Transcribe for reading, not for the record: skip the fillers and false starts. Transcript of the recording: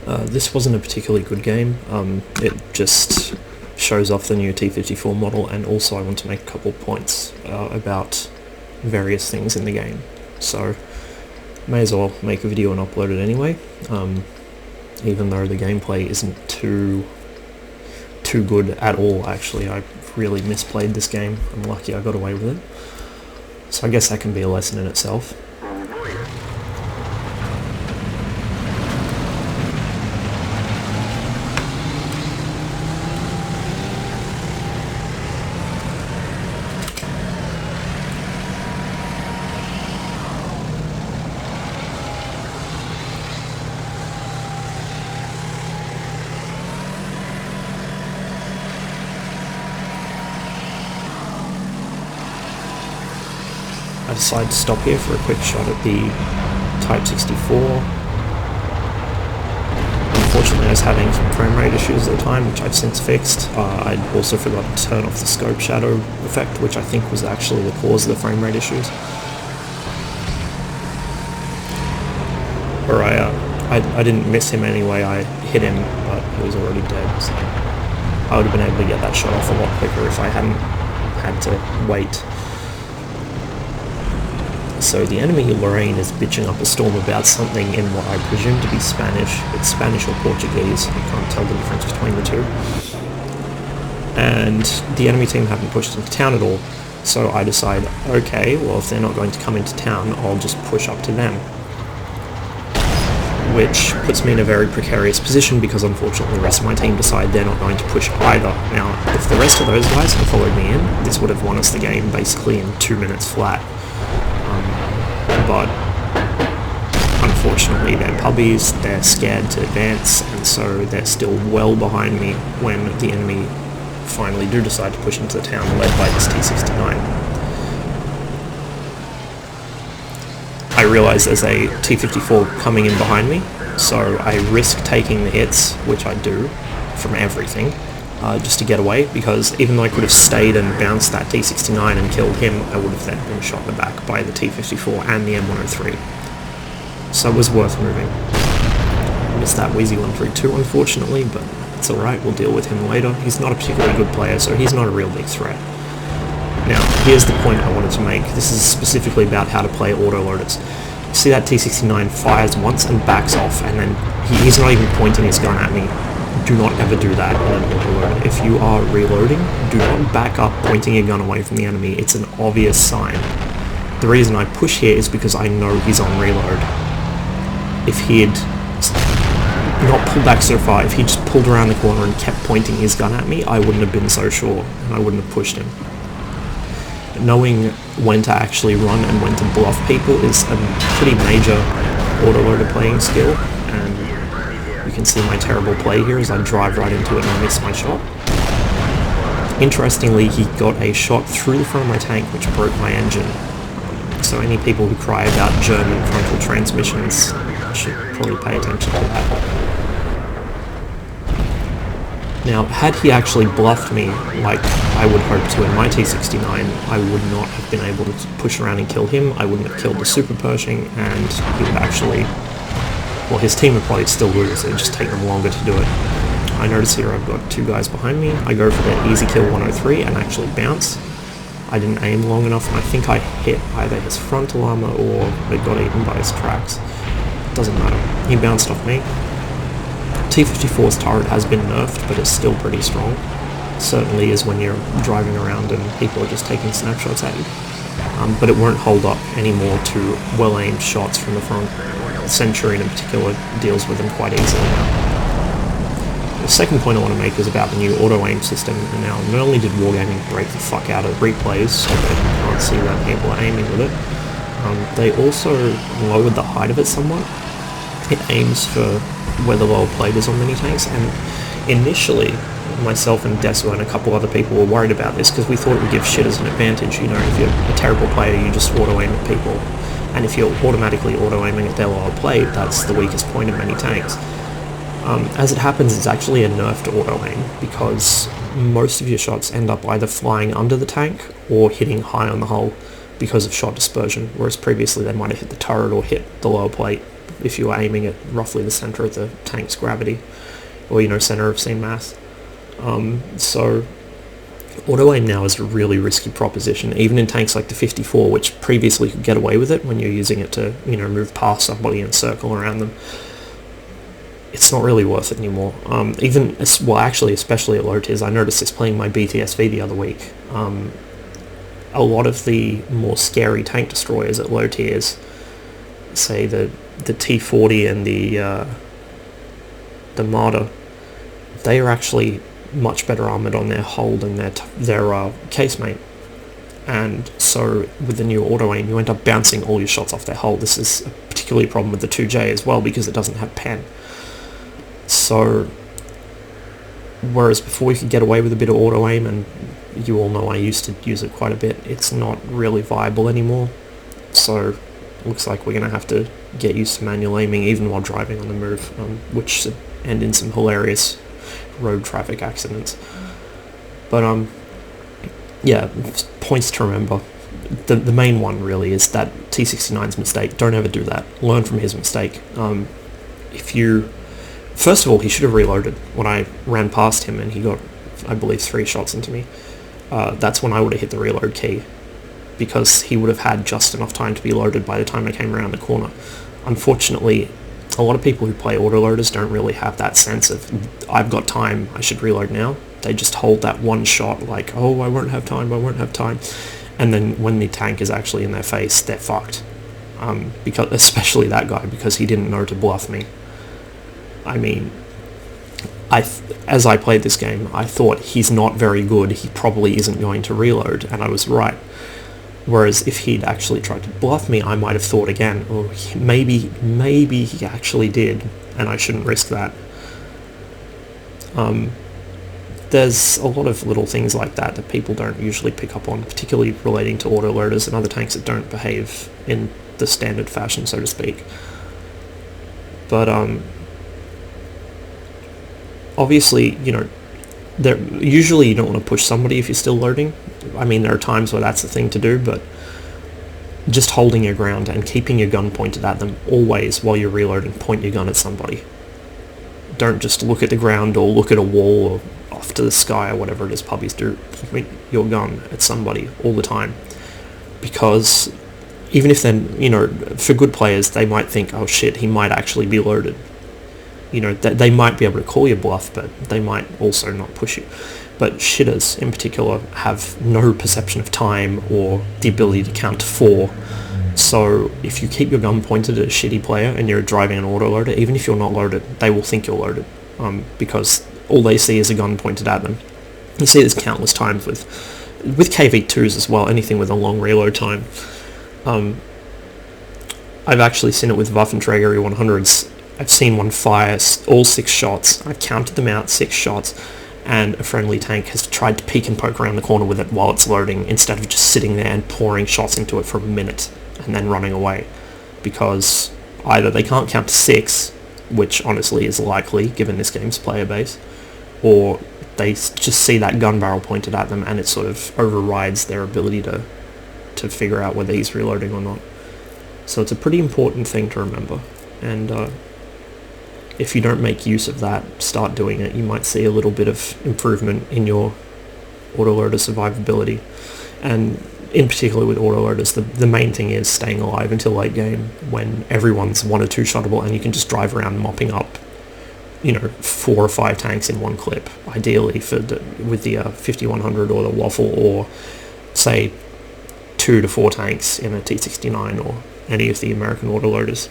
This wasn't a particularly good game. It just shows off the new T-54 model, and also I want to make a couple points about various things in the game. So, may as well make a video and upload it anyway, even though the gameplay isn't too good at all. Actually, I really misplayed this game. I'm lucky I got away with it. So I guess that can be a lesson in itself. I decided to stop here for a quick shot at the Type 64. Unfortunately I was having some frame rate issues at the time, which I've since fixed. I'd also forgotten to turn off the scope shadow effect, which I think was actually the cause of the frame rate issues. Or I didn't miss him anyway, I hit him, but he was already dead, so I would have been able to get that shot off a lot quicker if I hadn't had to wait. So the enemy Lorraine is bitching up a storm about something in what I presume to be Spanish. It's Spanish or Portuguese, I can't tell the difference between the two. And the enemy team haven't pushed into town at all, so I decide, okay, well if they're not going to come into town, I'll just push up to them. Which puts me in a very precarious position because unfortunately the rest of my team decide they're not going to push either. Now, if the rest of those guys had followed me in, this would have won us the game basically in 2 minutes flat. But unfortunately they're pubbies, they're scared to advance, and so they're still well behind me when the enemy finally do decide to push into the town, led by this T-69. I realise there's a T-54 coming in behind me, so I risk taking the hits, which I do, from everything, just to get away, because even though I could have stayed and bounced that T-69 and killed him, I would have then been shot in the back by the T-54 and the M103. So it was worth moving. Missed that Wheezy 132 unfortunately, but it's alright, we'll deal with him later. He's not a particularly good player, so he's not a real big threat. Now, here's the point I wanted to make. This is specifically about how to play autoloaders. See that T-69 fires once and backs off, and then he's not even pointing his gun at me. Do not ever do that in an autoloader. If you are reloading, do not back up pointing your gun away from the enemy. It's an obvious sign. The reason I push here is because I know he's on reload. If he had not pulled back so far, if he just pulled around the corner and kept pointing his gun at me, I wouldn't have been so sure, and I wouldn't have pushed him. Knowing when to actually run and when to bluff people is a pretty major autoloader playing skill, and you can see my terrible play here as I drive right into it and miss my shot. Interestingly, he got a shot through the front of my tank which broke my engine. So any people who cry about German frontal transmissions should probably pay attention to that. Now, had he actually bluffed me like I would hope to in my T-69, I would not have been able to push around and kill him. I wouldn't have killed the Super Pershing, and he would actually... well, his team would probably still lose, it would just take them longer to do it. I notice here I've got two guys behind me. I go for the easy kill 103 and actually bounce. I didn't aim long enough, and I think I hit either his frontal armor or I got eaten by his tracks. Doesn't matter. He bounced off me. T-54's turret has been nerfed, but it's still pretty strong. It certainly is when you're driving around and people are just taking snapshots at you. But it won't hold up anymore to well-aimed shots from the front. Centurion in particular deals with them quite easily now. The second point I want to make is about the new auto-aim system, and now not only did Wargaming break the fuck out of replays so that you can't see that people are aiming with it, they also lowered the height of it somewhat. It aims for where the lower plate is on mini tanks, and initially myself and Deso and a couple other people were worried about this because we thought it would give shit as an advantage. You know, if you're a terrible player you just auto-aim at people, and if you're automatically auto-aiming at their lower plate, that's the weakest point of many tanks. As it happens, it's actually a nerfed auto-aim because most of your shots end up either flying under the tank or hitting high on the hull because of shot dispersion, whereas previously they might have hit the turret or hit the lower plate if you were aiming at roughly the center of the tank's gravity, or center of scene mass. So auto aim now is a really risky proposition, even in tanks like the 54, which previously could get away with it when you're using it to move past somebody and circle around them. It's not really worth it anymore. Especially at low tiers. I noticed this playing my BTSV the other week. A lot of the more scary tank destroyers at low tiers, say the T40 and the Marder, they are actually much better armoured on their hull than their casemate. And so with the new auto aim, you end up bouncing all your shots off their hull. This is a particularly a problem with the 2J as well, because it doesn't have pen. So whereas before you could get away with a bit of auto aim, and you all know I used to use it quite a bit, it's not really viable anymore. So it looks like we're going to have to get used to manual aiming even while driving on the move, which should end in some hilarious road traffic accidents. But yeah, points to remember. The main one really is that T69's mistake. Don't ever do that. Learn from his mistake. First of all, he should have reloaded. When I ran past him and he got, I believe, 3 shots into me, that's when I would have hit the reload key, because he would have had just enough time to be loaded by the time I came around the corner. Unfortunately, a lot of people who play autoloaders don't really have that sense of, I've got time, I should reload now. They just hold that one shot like, oh, I won't have time. And then when the tank is actually in their face, they're fucked. Because especially that guy, because he didn't know to bluff me. I mean, as I played this game, I thought he's not very good, he probably isn't going to reload, and I was right. Whereas if he'd actually tried to bluff me, I might have thought again, oh, maybe he actually did, and I shouldn't risk that. There's a lot of little things like that that people don't usually pick up on, particularly relating to autoloaders and other tanks that don't behave in the standard fashion, so to speak. But obviously, usually you don't want to push somebody if you're still loading. I mean, there are times where that's the thing to do, but just holding your ground and keeping your gun pointed at them always while you're reloading, point your gun at somebody. Don't just look at the ground or look at a wall or off to the sky or whatever it is Pubbies do. Point your gun at somebody all the time, because even if then, for good players, they might think, oh shit, he might actually be loaded. They might be able to call your bluff, but they might also not push you. But shitters in particular have no perception of time or the ability to count to 4. So if you keep your gun pointed at a shitty player and you're driving an autoloader, even if you're not loaded, they will think you're loaded, because all they see is a gun pointed at them. You see this countless times with KV2s as well, anything with a long reload time. I've actually seen it with Waffenträger E100s. I've seen one fire all 6 shots. I've counted them out, 6 shots, and a friendly tank has tried to peek and poke around the corner with it while it's loading, instead of just sitting there and pouring shots into it for a minute and then running away. Because either they can't count to 6, which honestly is likely given this game's player base, or they just see that gun barrel pointed at them and it sort of overrides their ability to figure out whether he's reloading or not. So it's a pretty important thing to remember, and if you don't make use of that, start doing it, you might see a little bit of improvement in your autoloader survivability. And in particular with autoloaders, the main thing is staying alive until late game, when everyone's 1 or 2 shottable and you can just drive around mopping up 4 or 5 tanks in one clip, ideally with the 5100 or the Waffle, or say 2 to 4 tanks in a T69 or any of the American autoloaders.